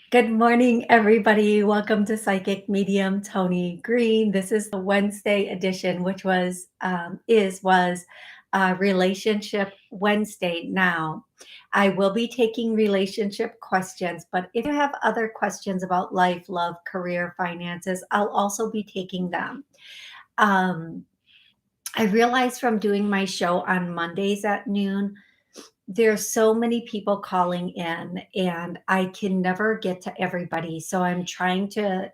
Good morning, everybody. Welcome to Psychic Medium Toni Greene. This is the Wednesday edition, which was Relationship Wednesday. Now, I will be taking relationship questions, but if you have other questions about life, love, career, finances, I'll also be taking them. Um, I realized from doing my show on Mondays at noon there's so many people calling in and I can never get to everybody. So I'm trying to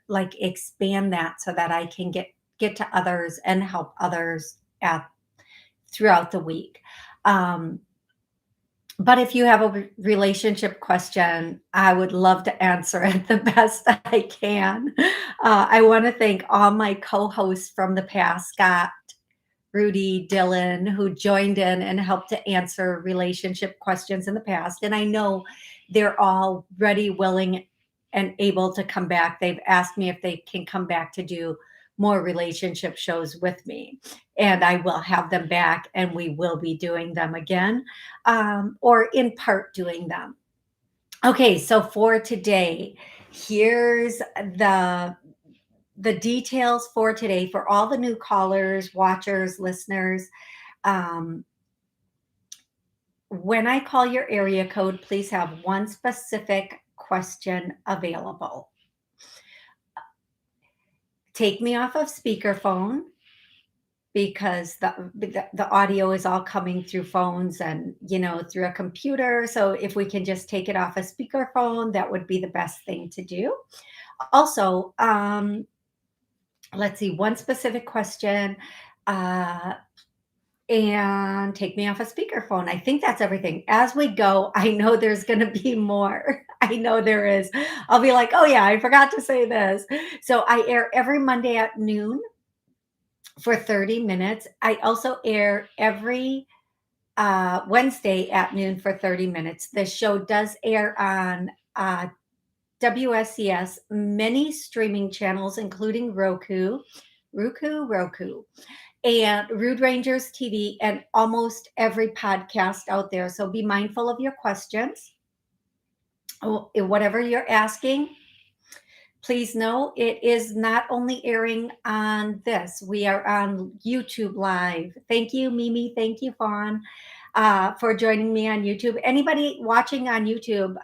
like expand that so that I can get to others and help others at throughout the week. Um, but if you have a relationship question, I would love to answer it the best I can. I want to thank all my co-hosts from the past, Scott, Rudy, Dylan, who joined in and helped to answer relationship questions in the past. And I know they're all ready, willing, and able to come back. They've asked me if they can come back to do more relationship shows with me. And I will have them back and we will be doing them again, or in part doing them. Okay, so for today, here's the details for today for all the new callers, watchers, listeners. Um, when I call your area code, please have one specific question available. Take me off of speakerphone because the audio is all coming through phones and through a computer. So if we can just take it off a speakerphone, that would be the best thing to do. Also, let's see, one specific question. Uh, and take me off a speakerphone. I think that's everything. As we go, I know there's going to be more. I know there is. I'll be like, oh, yeah, I forgot to say this. So I air every Monday at noon for 30 minutes. I also air every Wednesday at noon for 30 minutes. The show does air on WSCS, many streaming channels, including Roku, and Rude Rangers TV, and almost every podcast out there. So be mindful of your questions. Whatever you're asking, please know it is not only airing on this, we are on YouTube Live. Thank you, Mimi. Thank you, Fawn, for joining me on YouTube. Anybody watching on YouTube,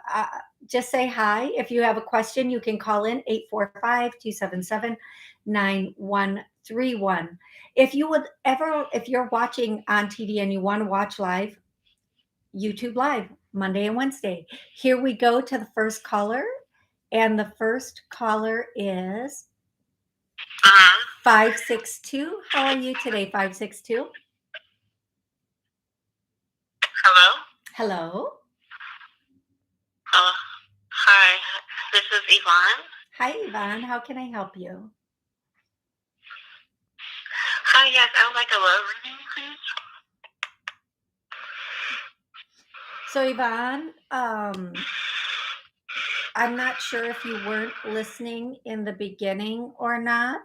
just say hi. If you have a question, you can call in 845-277-9131. If you're watching on TV and you want to watch live, YouTube Live, Monday and Wednesday. Here we go to the first caller. And the first caller is 562. How are you today, 562? Hello? Hello. Hi, this is Yvonne. Hi, Yvonne. How can I help you? Hi, yes, I would like a love reading, please. So, Yvonne, I'm not sure if you weren't listening in the beginning or not.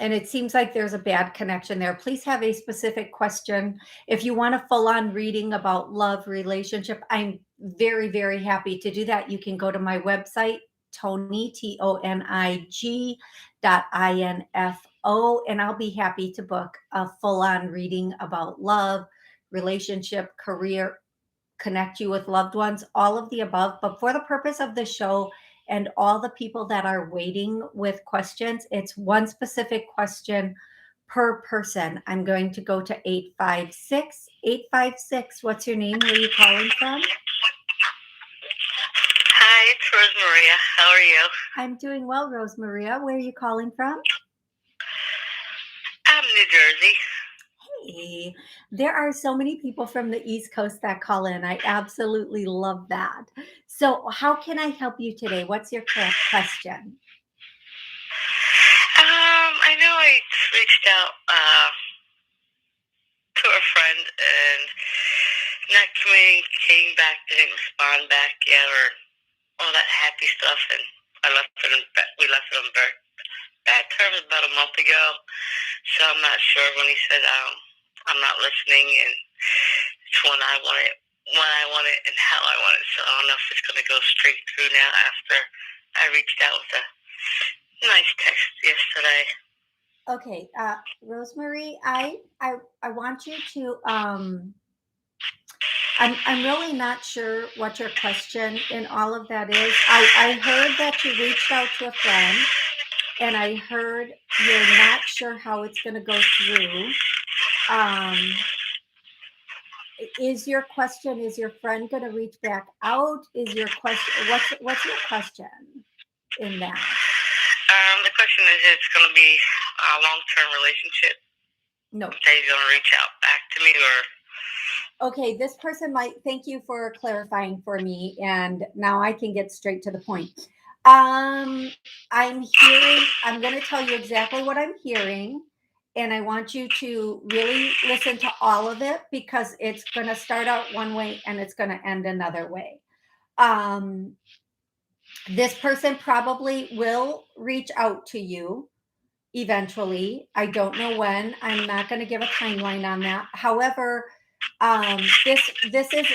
And it seems like there's a bad connection there. Please have a specific question. If you want a full on reading about love, relationship, I'm very, very happy to do that. You can go to my website, Toni, TONIG.info, and I'll be happy to book a full on reading about love, relationship, career, connect you with loved ones, all of the above. But for the purpose of the show, and all the people that are waiting with questions, it's one specific question per person. I'm going to go to 856. 856, what's your name? Where are you calling from? Hi, it's Rose Maria. How are you? I'm doing well, Rose Maria. Where are you calling from? I'm New Jersey. Hey, there are so many people from the East Coast that call in. I absolutely love that. So, how can I help you today? What's your question? I know I reached out to a friend and not communicating back, didn't respond back yet, or all that happy stuff, and we left it on bad terms about a month ago. So I'm not sure when he said I'm not listening, and it's when I when I want it and how I want it. So I don't know if it's going to go straight through now after I reached out with a nice text yesterday. Okay, Rosemary, I want you to I'm really not sure what your question in all of that is. I heard that you reached out to a friend, and I heard you're not sure how it's going to go through. Is your question, is your friend going to reach back out? Is your question, what's your question in that? The question is, it's going to be a long-term relationship. No. They're going to reach out back to me, or okay, this person might, thank you for clarifying for me, and now I can get straight to the point. I'm hearing, I'm going to tell you exactly what I'm hearing, and I want you to really listen to all of it, because it's going to start out one way and it's going to end another way. This person probably will reach out to you eventually. I don't know when. I'm not going to give a timeline on that. However, this is,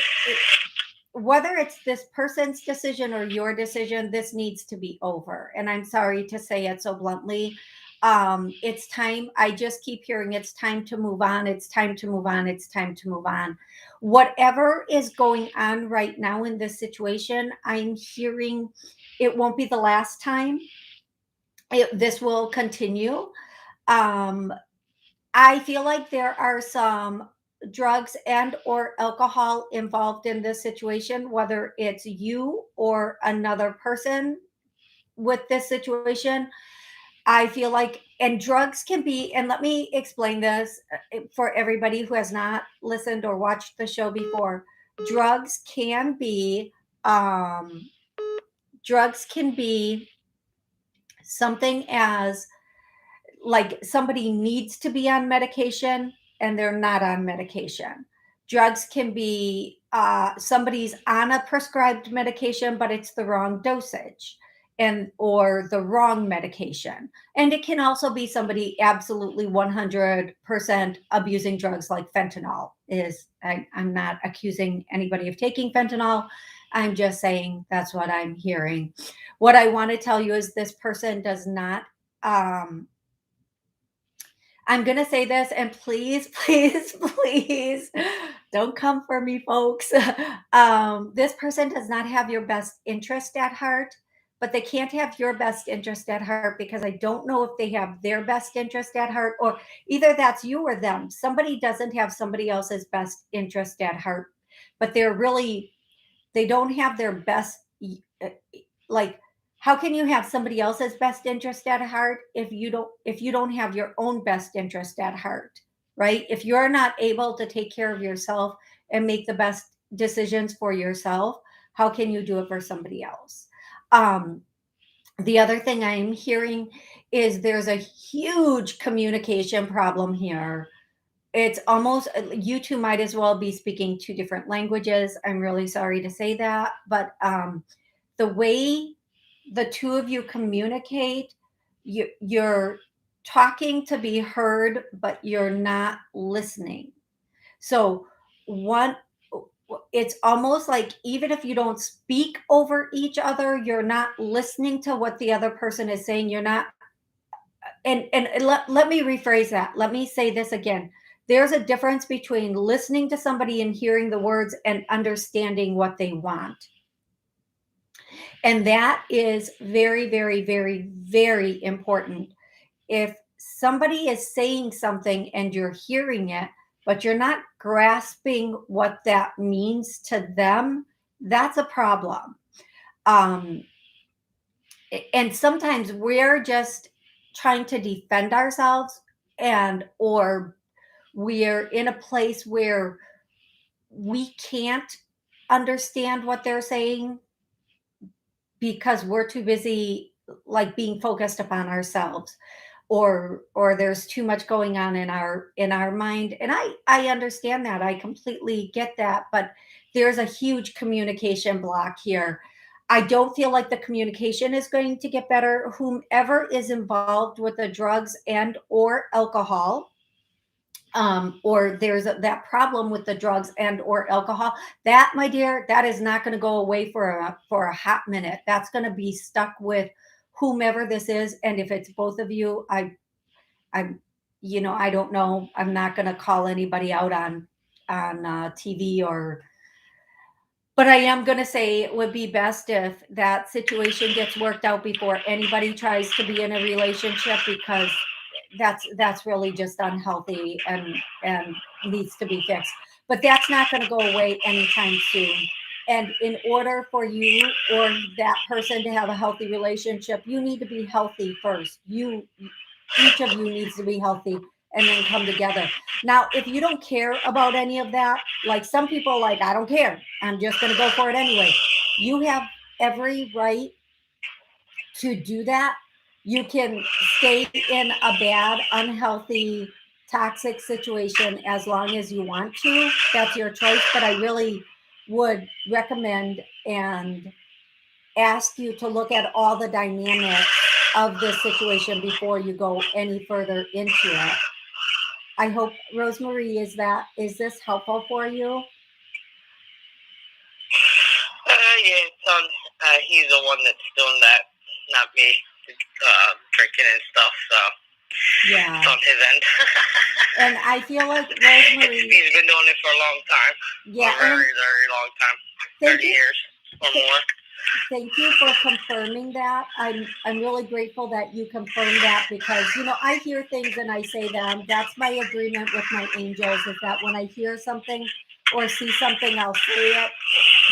whether it's this person's decision or your decision, this needs to be over. And I'm sorry to say it so bluntly. It's time. I just keep hearing it's time to move on. It's time to move on. It's time to move on. Whatever is going on right now in this situation, I'm hearing it won't be the last time. This will continue. I feel like there are some drugs and or alcohol involved in this situation, whether it's you or another person with this situation. I feel like, and drugs can be, and let me explain this for everybody who has not listened or watched the show before. Drugs can be, drugs can be something as like somebody needs to be on medication and they're not on medication. Drugs can be somebody's on a prescribed medication, but it's the wrong dosage and or the wrong medication. And it can also be somebody absolutely 100% abusing drugs, like fentanyl is. I'm not accusing anybody of taking fentanyl. I'm just saying that's what I'm hearing. What I want to tell you is this person does not I'm going to say this, and please, please, please don't come for me, folks. This person does not have your best interest at heart, but they can't have your best interest at heart, because I don't know if they have their best interest at heart, or either that's you or them. Somebody doesn't have somebody else's best interest at heart, but they don't have their best, like, how can you have somebody else's best interest at heart if you don't have your own best interest at heart, right? If you're not able to take care of yourself and make the best decisions for yourself, how can you do it for somebody else? The other thing I'm hearing is there's a huge communication problem here. It's almost, you two might as well be speaking two different languages. I'm really sorry to say that, but the way the two of you communicate, you're talking to be heard, but you're not listening. So one, it's almost like even if you don't speak over each other, you're not listening to what the other person is saying. You're not, and let me rephrase that. Let me say this again. There's a difference between listening to somebody and hearing the words and understanding what they want. And that is very, very, very, very important. If somebody is saying something and you're hearing it, but you're not grasping what that means to them, that's a problem. And sometimes we're just trying to defend ourselves, and or we're in a place where we can't understand what they're saying because we're too busy, like, being focused upon ourselves, or there's too much going on in our mind. And I understand that. I completely get that, but there's a huge communication block here. I don't feel like the communication is going to get better. Whomever is involved with the drugs and or alcohol, or there's that problem with the drugs and or alcohol, that, my dear, that is not going to go away for a hot minute. That's going to be stuck with whomever this is. And if it's both of you, I'm, I don't know. I'm not going to call anybody out on TV, or, but I am going to say it would be best if that situation gets worked out before anybody tries to be in a relationship, because that's really just unhealthy and needs to be fixed. But that's not going to go away anytime soon. And in order for you or that person to have a healthy relationship, you need to be healthy first. Each of you needs to be healthy and then come together. Now, if you don't care about any of that, like some people, like, I don't care, I'm just going to go for it anyway. You have every right to do that. You can stay in a bad, unhealthy, toxic situation as long as you want to. That's your choice. But I really would recommend and ask you to look at all the dynamics of this situation before you go any further into it. I hope, Rosemary, is this helpful for you? Yeah, he's the one that's doing that, not me, drinking and stuff. So Yeah, it's on his end. and I feel like Rosemary, he's been doing it for a long time. Yeah, a very, very long time, 30 years or more. Thank you for confirming that. I'm really grateful that you confirmed that, because I hear things and I say them. That's my agreement with my angels, is that when I hear something or see something, I'll say it,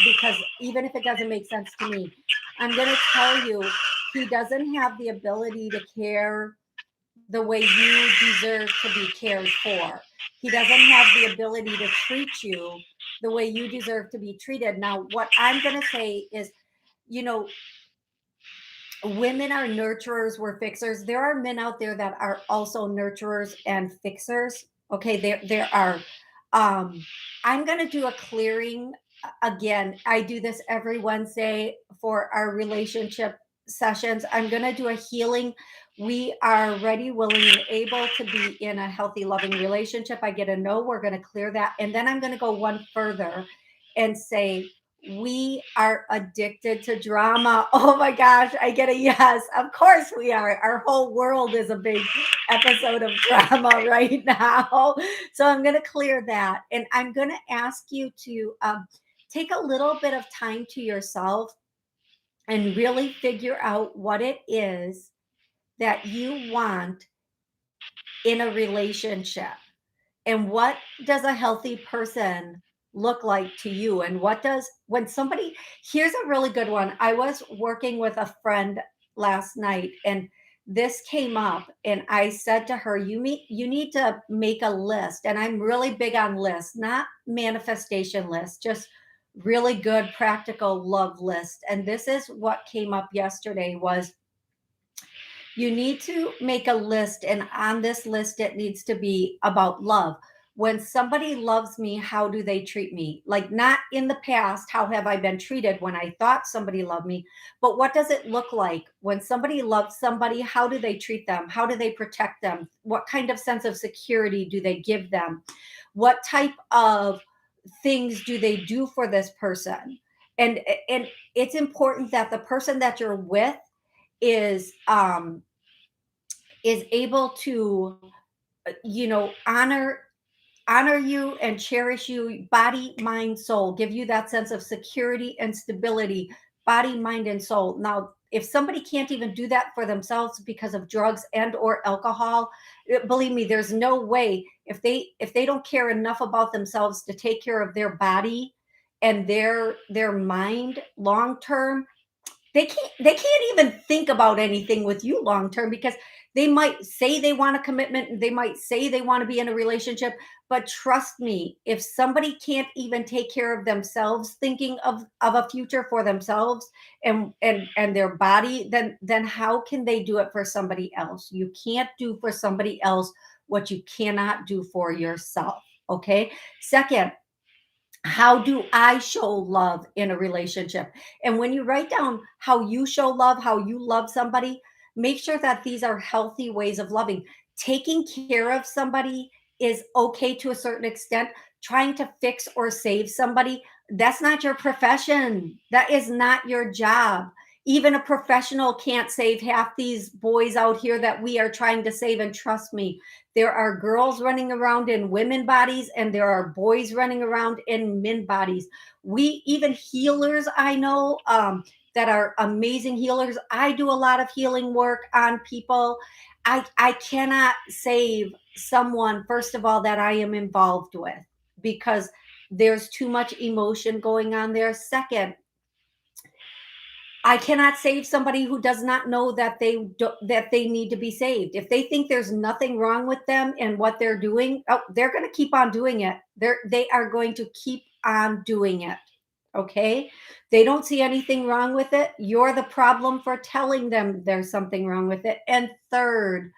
because even if it doesn't make sense to me, I'm going to tell you, he doesn't have the ability to care the way you deserve to be cared for. He doesn't have the ability to treat you the way you deserve to be treated. Now, what I'm going to say is, women are nurturers, we're fixers. There are men out there that are also nurturers and fixers. Okay, there are. I'm going to do a clearing again. I do this every Wednesday for our relationship sessions. I'm going to do a healing. We are ready, willing, and able to be in a healthy, loving relationship. I get a no. We're going to clear that, and then I'm going to go one further and say, we are addicted to drama. Oh my gosh, I get a yes. Of course we are. Our whole world is a big episode of drama right now. So I'm going to clear that. And I'm going to ask you to take a little bit of time to yourself and really figure out what it is that you want in a relationship. And what does a healthy person look like to you? And what does, when somebody, here's a really good one. I was working with a friend last night, and this came up, and I said to her, you need to make a list. And I'm really big on lists, not manifestation lists, just really good practical love list. And this is what came up yesterday was, you need to make a list, and on this list, it needs to be about love. When somebody loves me, how do they treat me? Like, not in the past, how have I been treated when I thought somebody loved me, but what does it look like when somebody loves somebody? How do they treat them? How do they protect them? What kind of sense of security do they give them? What type of things do they do for this person? And it's important that the person that you're with is able to honor you and cherish you, body, mind, soul, give you that sense of security and stability, body, mind, and soul. Now, if somebody can't even do that for themselves because of drugs and or alcohol, believe me, there's no way. If they don't care enough about themselves to take care of their body and their mind long term, they can't even think about anything with you long term, because they might say they want a commitment and they might say they want to be in a relationship, but trust me, if somebody can't even take care of themselves, thinking of a future for themselves and their body, then how can they do it for somebody else? You can't do for somebody else what you cannot do for yourself. Okay, second, how do I show love in a relationship? And when you write down how you show love, how you love somebody, make sure that these are healthy ways of loving. Taking care of somebody is okay to a certain extent. Trying to fix or save somebody, that's not your profession. That is not your job. Even a professional can't save half these boys out here that we are trying to save. And trust me, there are girls running around in women bodies and there are boys running around in men bodies. We even healers, I know, that are amazing healers. I do a lot of healing work on people. I cannot save someone, first of all, that I am involved with, because there's too much emotion going on there. Second, I cannot save somebody who does not know that they need to be saved. If they think there's nothing wrong with them and what they're doing, they're going to keep on doing it. They are going to keep on doing it. Okay? They don't see anything wrong with it. You're the problem for telling them there's something wrong with it. And third,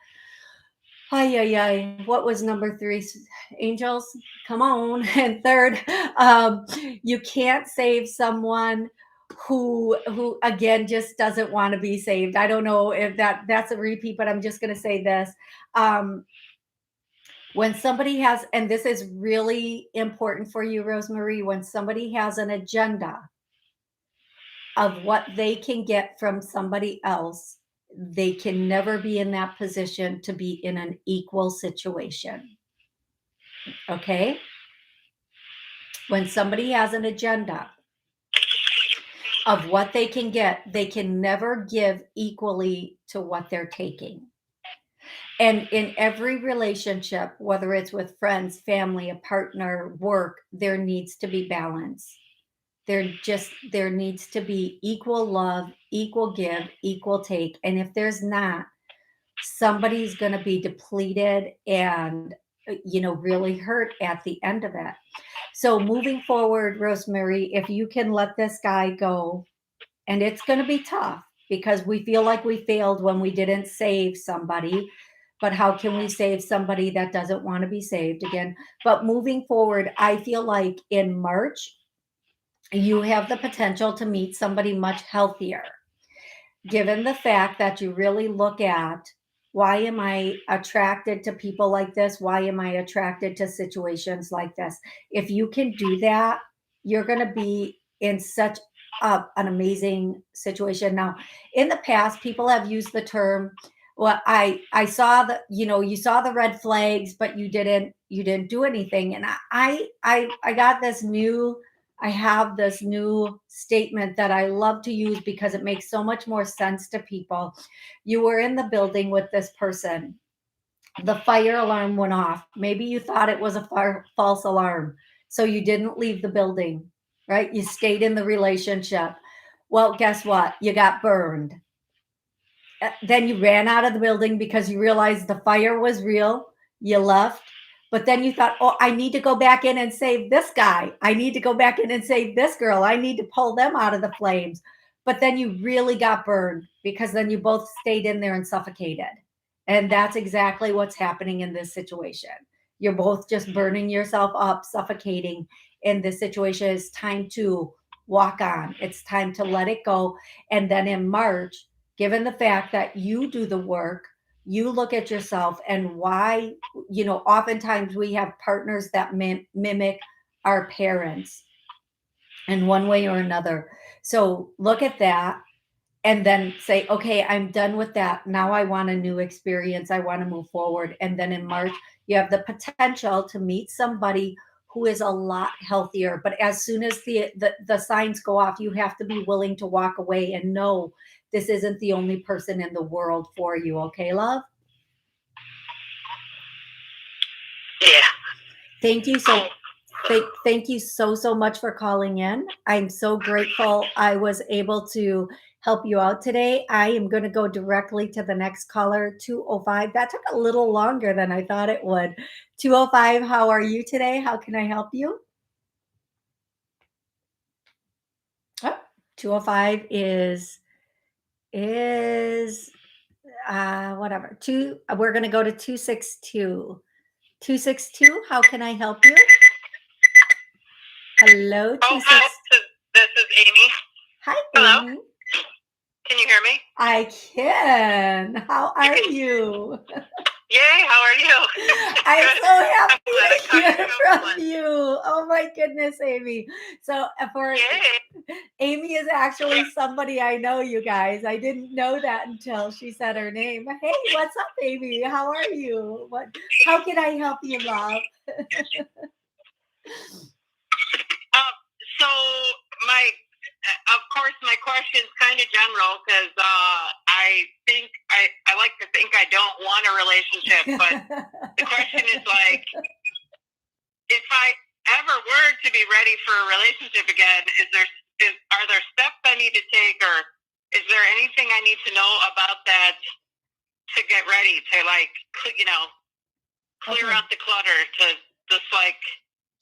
what was number 3? Angels, come on. And third, you can't save someone who again just doesn't want to be saved. I don't know if that's a repeat, but I'm just going to say this. When somebody has, and this is really important for you, Rosemary, when somebody has an agenda of what they can get from somebody else, they can never be in that position to be in an equal situation. Okay? When somebody has an agenda of what they can get, they can never give equally to what they're taking. And in every relationship, whether it's with friends, family, a partner, work, there needs to be balance. There needs to be equal love, equal give, equal take. And if there's not, somebody's going to be depleted and really hurt at the end of it. So moving forward, Rosemary, if you can let this guy go, and it's going to be tough because we feel like we failed when we didn't save somebody, but how can we save somebody that doesn't want to be saved again? But moving forward, I feel like in March, you have the potential to meet somebody much healthier, given the fact that you really look at, why am I attracted to people like this? Why am I attracted to situations like this? If you can do that, you're going to be in such an amazing situation. Now, in the past, people have used the term, well, I saw the, you saw the red flags, but you didn't do anything. And I got this new, I have this new statement that I love to use because it makes so much more sense to people. You were in the building with this person. The fire alarm went off. Maybe you thought it was a false alarm, so you didn't leave the building, right? You stayed in the relationship. Well, guess what? You got burned. Then you ran out of the building because you realized the fire was real. You left. But then you thought, oh, I need to go back in and save this guy. I need to go back in and save this girl. I need to pull them out of the flames. But then you really got burned because then you both stayed in there and suffocated. And that's exactly what's happening in this situation. You're both just burning yourself up, suffocating in this situation. It's time to walk on. It's time to let it go. And then in March, given the fact that you do the work, you look at yourself and why, oftentimes we have partners that mimic our parents in one way or another. So look at that and then say, okay, I'm done with that. Now I want a new experience. I want to move forward. And then in March, you have the potential to meet somebody who is a lot healthier. But as soon as the signs go off, you have to be willing to walk away and know this isn't the only person in the world for you. Okay, love? Yeah. Thank you thank you so much for calling in. I'm so grateful I was able to help you out today. I am going to go directly to the next caller, 205. That took a little longer than I thought it would. 205, how are you today? How can I help you? Oh, 205 is whatever. We're going to go to 262. 262, how can I help you? Hello, 262. Hi, this is Amy. Hi, Hello? Amy. Can you hear me? I can. How are you? Yay, how are you? I'm Good. so happy I'm glad I to caught you hear from from one. you. Oh my goodness, Amy. So for Yay. Amy is actually somebody I know, you guys. I didn't know that until she said her name. Hey, what's up, Amy? How are you? How can I help you, love? So my, of course, my question is kind of general because I think I like to think I don't want a relationship, but the question is like, if I ever were to be ready for a relationship again, are there steps I need to take, or is there anything I need to know about that to get ready to clear out the clutter to just like.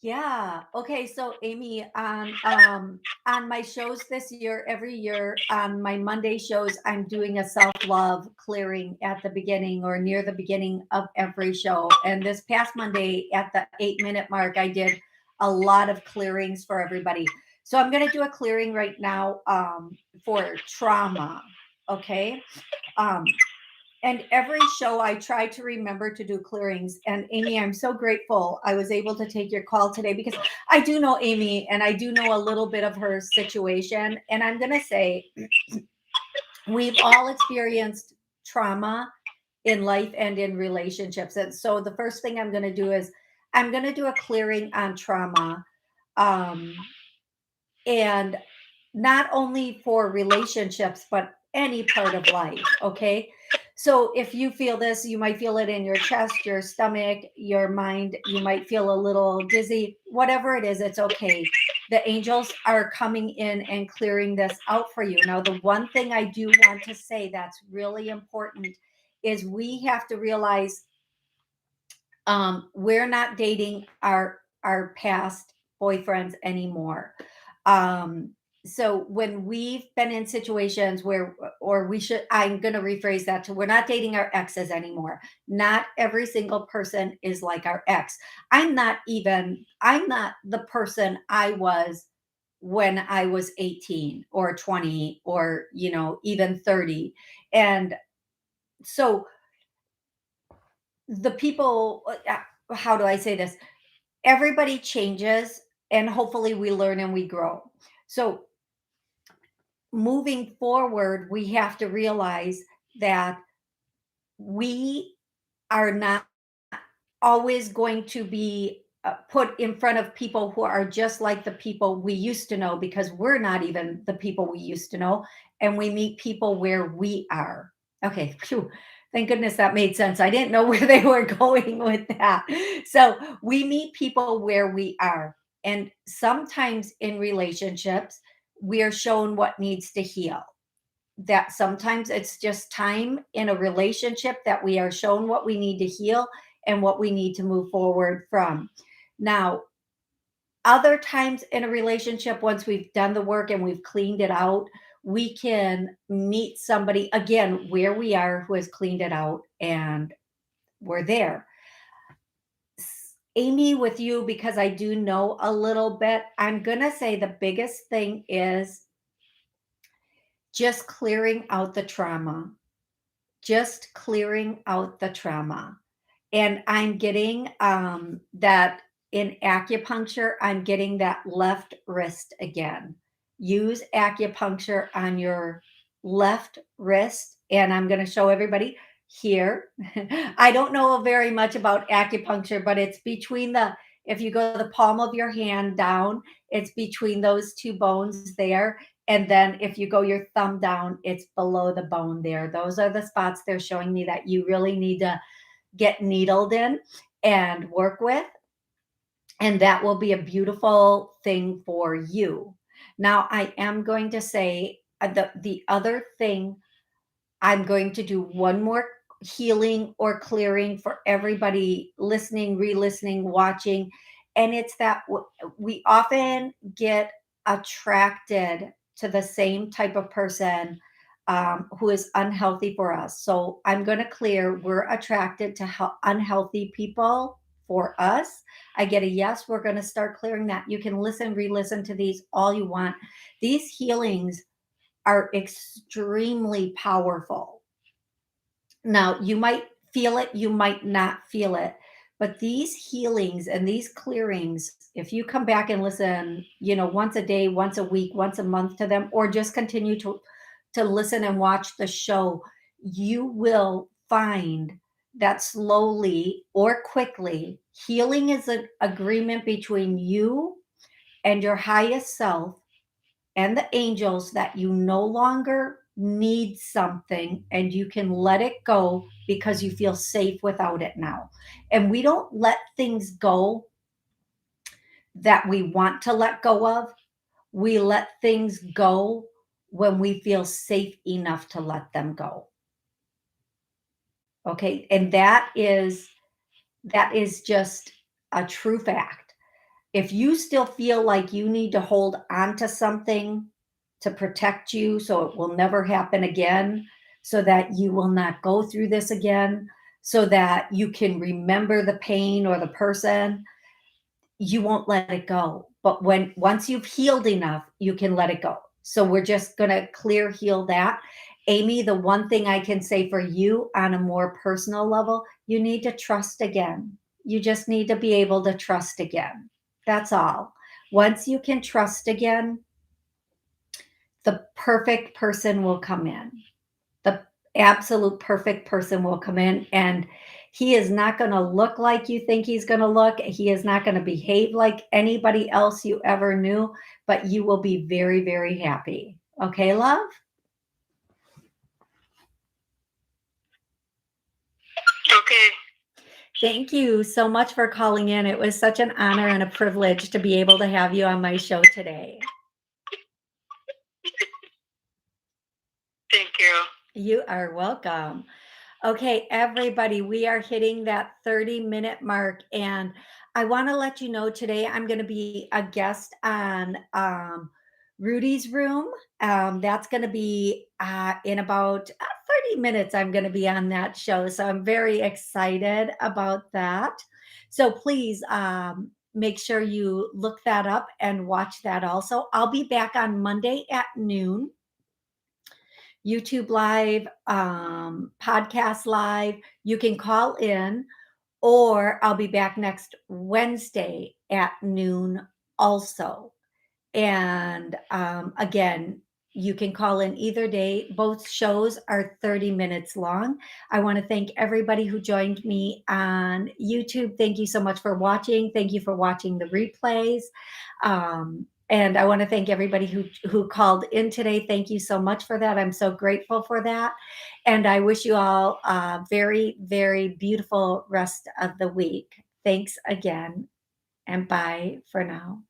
Yeah. Okay. So Amy, on my shows this year, every year on my Monday shows, I'm doing a self-love clearing at the beginning or near the beginning of every show. And this past Monday at the 8-minute mark, I did a lot of clearings for everybody. So I'm going to do a clearing right now for trauma. Okay. Um, and every show I try to remember to do clearings. And Amy, I'm so grateful I was able to take your call today because I do know Amy and I do know a little bit of her situation. And I'm going to say we've all experienced trauma in life and in relationships. And so the first thing I'm going to do is I'm going to do a clearing on trauma. Um, and not only for relationships, but any part of life. Okay. So if you feel this, you might feel it in your chest, your stomach, your mind. You might feel a little dizzy, whatever it is, it's okay. The angels are coming in and clearing this out for you. Now, the one thing I do want to say that's really important is we have to realize we're not dating our past boyfriends anymore. um so when we've been in situations where, or we should, I'm going to rephrase that to, we're not dating our exes anymore. Not every single person is like our ex. I'm not the person I was when I was 18 or 20 or even 30. And so the people, how do I say this, everybody changes and hopefully we learn and we grow. So moving forward, we have to realize that we are not always going to be put in front of people who are just like the people we used to know, because we're not even the people we used to know. And we meet people where we are. Okay. Phew. Thank goodness that made sense. I didn't know where they were going with that. So we meet people where we are. And sometimes in relationships, we are shown what needs to heal. That sometimes it's just time in a relationship that we are shown what we need to heal and what we need to move forward from. Now, other times in a relationship, once we've done the work and we've cleaned it out, we can meet somebody again where we are who has cleaned it out and we're there. Amy, with you, because I do know a little bit, I'm going to say the biggest thing is just clearing out the trauma. Just clearing out the trauma. And I'm getting that in acupuncture, I'm getting that left wrist again. Use acupuncture on your left wrist. And I'm going to show everybody here. I don't know very much about acupuncture, but it's between if you go the palm of your hand down, it's between those two bones there. And then if you go your thumb down, it's below the bone there. Those are the spots they're showing me that you really need to get needled in and work with. And that will be a beautiful thing for you. Now, I am going to say the other thing, I'm going to do one more healing or clearing for everybody listening, re listening, watching. And it's that we often get attracted to the same type of person who is unhealthy for us. So I'm going to clear, we're attracted to unhealthy people for us. I get a yes, we're going to start clearing that. You can listen, re listen to these all you want. These healings are extremely powerful. Now, you might feel it, you might not feel it. But these healings and these clearings, if you come back and listen, once a day, once a week, once a month to them, or just continue to listen and watch the show, you will find that slowly or quickly, healing is an agreement between you and your highest self and the angels that you no longer need something and you can let it go because you feel safe without it now. And we don't let things go that we want to let go of. We let things go when we feel safe enough to let them go. Okay? And that is just a true fact. If you still feel like you need to hold on to something to protect you so it will never happen again, so that you will not go through this again, so that you can remember the pain or the person, you won't let it go. But once you've healed enough, you can let it go. So we're just going to heal that. Amy, the one thing I can say for you on a more personal level, you need to trust again. You just need to be able to trust again. That's all. Once you can trust again, the perfect person will come in. The absolute perfect person will come in, and he is not going to look like you think he's going to look. He is not going to behave like anybody else you ever knew, but you will be very, very happy. Okay, love? Okay. Thank you so much for calling in. It was such an honor and a privilege to be able to have you on my show today. Thank you. You are welcome. Okay, everybody, we are hitting that 30-minute mark, and I want to let you know today I'm going to be a guest on Rudy's room. That's going to be in about 30 minutes. I'm going to be on that show, so I'm very excited about that. So please make sure you look that up and watch that also. I'll be back on Monday at noon. YouTube Live, podcast live. You can call in, or I'll be back next Wednesday at noon also. And again, you can call in either day. Both shows are 30 minutes long. I want to thank everybody who joined me on YouTube. Thank you so much for watching. Thank you for watching the replays. And I want to thank everybody who called in today. Thank you so much for that. I'm so grateful for that. And I wish you all a very, very beautiful rest of the week. Thanks again, and bye for now.